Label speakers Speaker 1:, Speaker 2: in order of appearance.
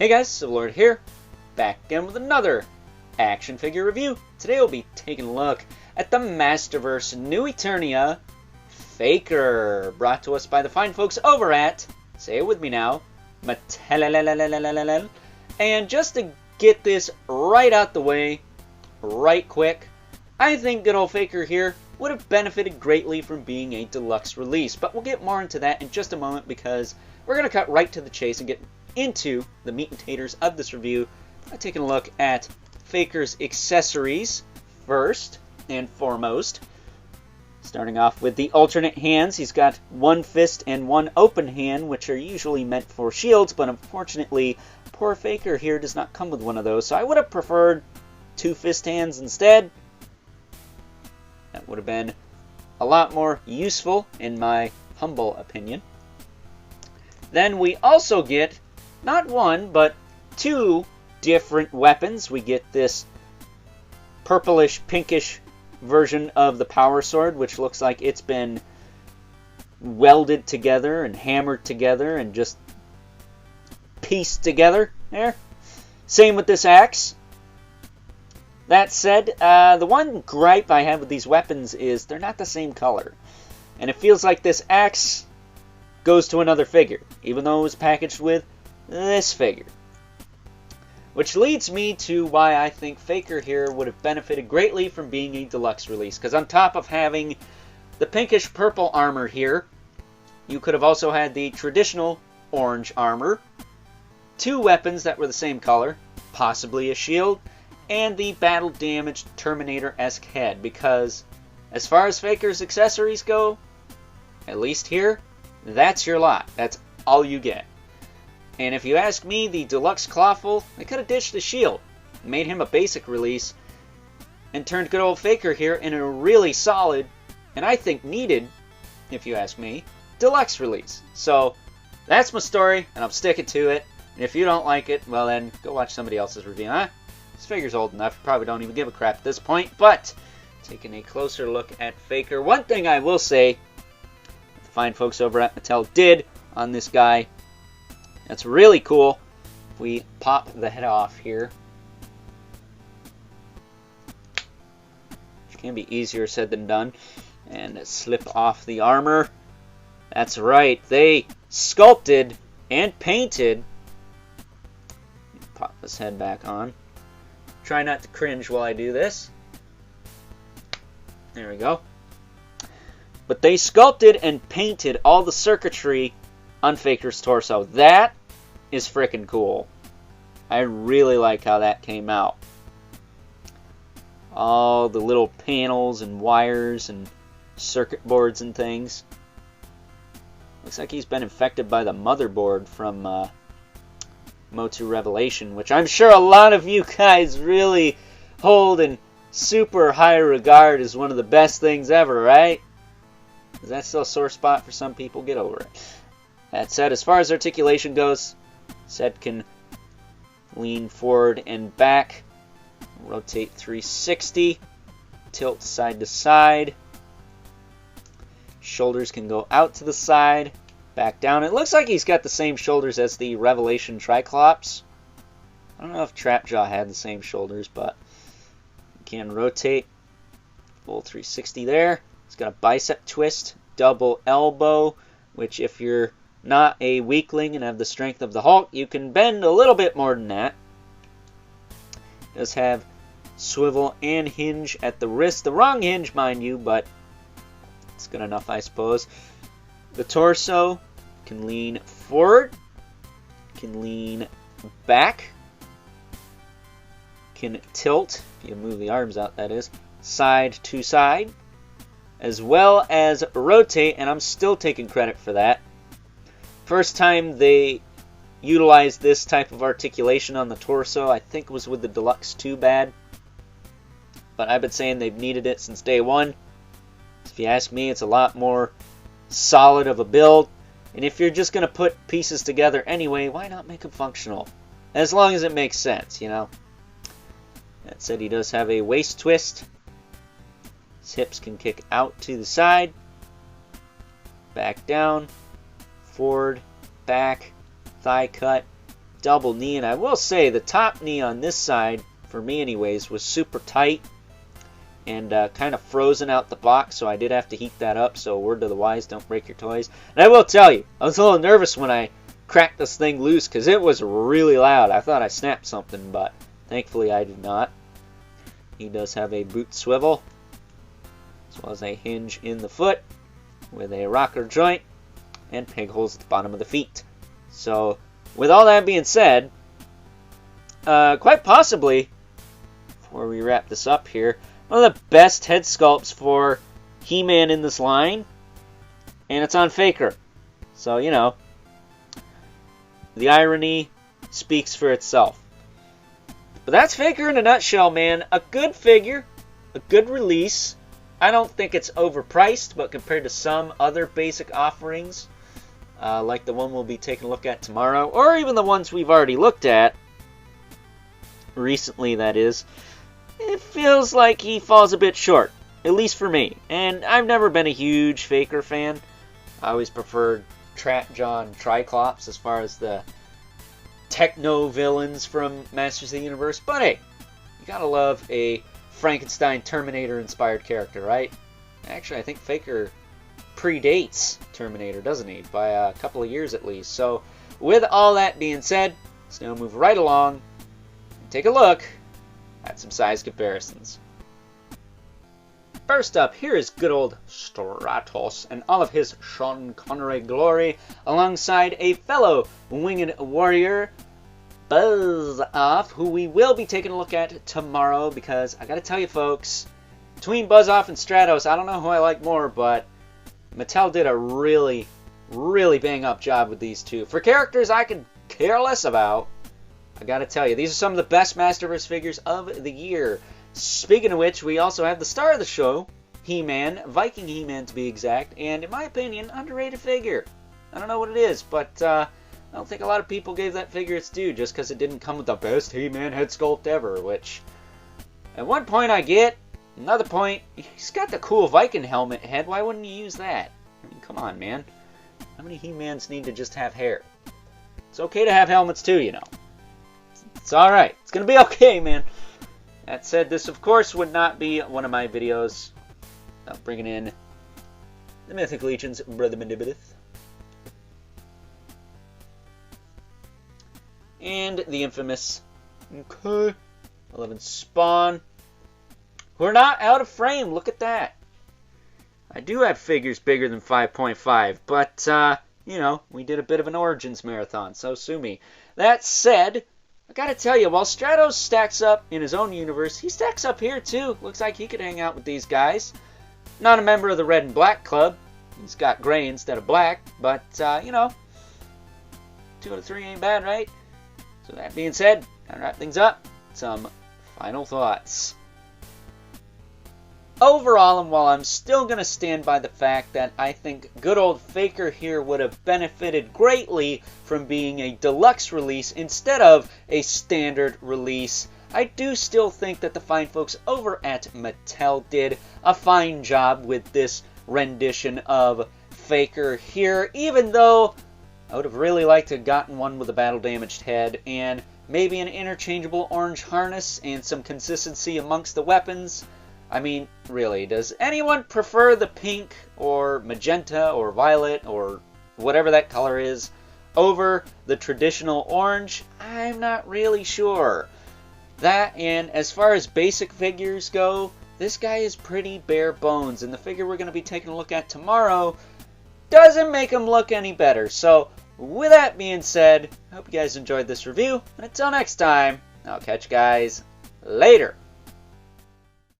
Speaker 1: Hey guys, Civilord here, back again with another action figure review. Today we'll be taking a look at the Masterverse new Eternia Faker, brought to us by the fine folks over at, say it with me now, Mattel. And just to get this right out the way, right quick, I think good old Faker here would have benefited greatly from being a deluxe release, but we'll get more into that in just a moment because we're going to cut right to the chase and get into the meat and taters of this review by taking a look at Faker's accessories first and foremost. Starting off with the alternate hands, he's got one fist and one open hand, which are usually meant for shields, but unfortunately, poor Faker here does not come with one of those, so I would have preferred two fist hands instead. That would have been a lot more useful, in my humble opinion. Then we also get not one, but two different weapons. We get this purplish, pinkish version of the power sword, which looks like it's been welded together and hammered together and just pieced together there. Same with this axe. That said, the one gripe I have with these weapons is they're not the same color. And it feels like this axe goes to another figure, even though it was packaged with this figure. Which leads me to why I think Faker here would have benefited greatly from being a deluxe release. Because on top of having the pinkish purple armor here, you could have also had the traditional orange armor, two weapons that were the same color, possibly a shield, and the battle damaged Terminator-esque head. Because as far as Faker's accessories go, at least here, that's your lot. That's all you get. And if you ask me, the deluxe Clawful, they could have ditched the shield, made him a basic release, and turned good old Faker here in a really solid, and I think needed, if you ask me, deluxe release. So that's my story, and I'm sticking to it. And if you don't like it, well then, go watch somebody else's review, huh? This figure's old enough, you probably don't even give a crap at this point. But taking a closer look at Faker, one thing I will say, the fine folks over at Mattel did on this guy, that's really cool. If we pop the head off here, which can be easier said than done, and slip off the armor. That's right, they sculpted and painted. Pop this head back on. Try not to cringe while I do this. There we go. But they sculpted and painted all the circuitry on Faker's torso. That is freaking cool. I really like how that came out. All the little panels and wires and circuit boards and things. Looks like he's been infected by the motherboard from Motu Revelation, which I'm sure a lot of you guys really hold in super high regard as one of the best things ever, right? Is that still a sore spot for some people? Get over it. That said, as far as articulation goes, Zed can lean forward and back, rotate 360, tilt side to side. Shoulders can go out to the side, back down. It looks like he's got the same shoulders as the Revelation Triclops. I don't know if Trapjaw had the same shoulders, but you can rotate, full 360 there. He's got a bicep twist, double elbow, which if you're not a weakling and have the strength of the Hulk, you can bend a little bit more than that. Does have swivel and hinge at the wrist. The wrong hinge, mind you, but it's good enough, I suppose. The torso can lean forward, can lean back, can tilt, if you move the arms out that is, side to side, as well as rotate, and I'm still taking credit for that. First time they utilized this type of articulation on the torso, I think was with the Deluxe 2 Bad. But I've been saying they've needed it since day one. If you ask me, it's a lot more solid of a build. And if you're just going to put pieces together anyway, why not make them functional? As long as it makes sense, you know. That said, he does have a waist twist. His hips can kick out to the side, back down, forward, back, thigh cut, double knee, and I will say the top knee on this side, for me anyways, was super tight and kind of frozen out the box, so I did have to heat that up. So word to the wise, don't break your toys. And I will tell you, I was a little nervous when I cracked this thing loose because it was really loud. I thought I snapped something, but thankfully I did not. He does have a boot swivel, as well as a hinge in the foot with a rocker joint and peg holes at the bottom of the feet. So with all that being said, quite possibly, before we wrap this up here, one of the best head sculpts for He-Man in this line, and it's on Faker. So, you know, the irony speaks for itself. But that's Faker in a nutshell, man. A good figure, a good release. I don't think it's overpriced, but compared to some other basic offerings, like the one we'll be taking a look at tomorrow, or even the ones we've already looked at, recently that is, it feels like he falls a bit short, at least for me. And I've never been a huge Faker fan. I always preferred John Triclops as far as the techno villains from Masters of the Universe. But hey, you gotta love a Frankenstein Terminator inspired character, right? Actually, I think Faker predates Terminator, doesn't he? By a couple of years at least. So with all that being said, let's now move right along and take a look at some size comparisons. First up, here is good old Stratos and all of his Sean Connery glory, alongside a fellow winged warrior, Buzz-Off, who we will be taking a look at tomorrow, because I gotta tell you folks, between Buzz-Off and Stratos, I don't know who I like more, but Mattel did a really, really bang-up job with these two. For characters I could care less about, I gotta tell you, these are some of the best Masterverse figures of the year. Speaking of which, we also have the star of the show, He-Man, Viking He-Man to be exact, and in my opinion, underrated figure. I don't know what it is, but I don't think a lot of people gave that figure its due just because it didn't come with the best He-Man head sculpt ever, which at one point I get, another point, he's got the cool Viking helmet head, why wouldn't you use that? I mean, come on, man. How many He-Mans need to just have hair? It's okay to have helmets too, you know. It's alright. It's going to be okay, man. That said, this of course would not be one of my videos without bringing in the Mythic Legion's Brother Manibidith. And the infamous 11 Spawn, who are not out of frame. Look at that. I do have figures bigger than 5.5, but, you know, we did a bit of an Origins marathon, so sue me. That said, I gotta tell you, while Stratos stacks up in his own universe, he stacks up here too. Looks like he could hang out with these guys. Not a member of the Red and Black Club. He's got gray instead of black, but, you know, 2 out of 3 ain't bad, right? So that being said, to wrap things up, some final thoughts. Overall, and while I'm still going to stand by the fact that I think good old Faker here would have benefited greatly from being a deluxe release instead of a standard release, I do still think that the fine folks over at Mattel did a fine job with this rendition of Faker here, even though I would have really liked to have gotten one with a battle-damaged head and maybe an interchangeable orange harness and some consistency amongst the weapons. I mean, really, does anyone prefer the pink or magenta or violet or whatever that color is over the traditional orange? I'm not really sure. That, and as far as basic figures go, this guy is pretty bare bones, and the figure we're going to be taking a look at tomorrow doesn't make him look any better. So, with that being said, I hope you guys enjoyed this review, and until next time, I'll catch you guys later.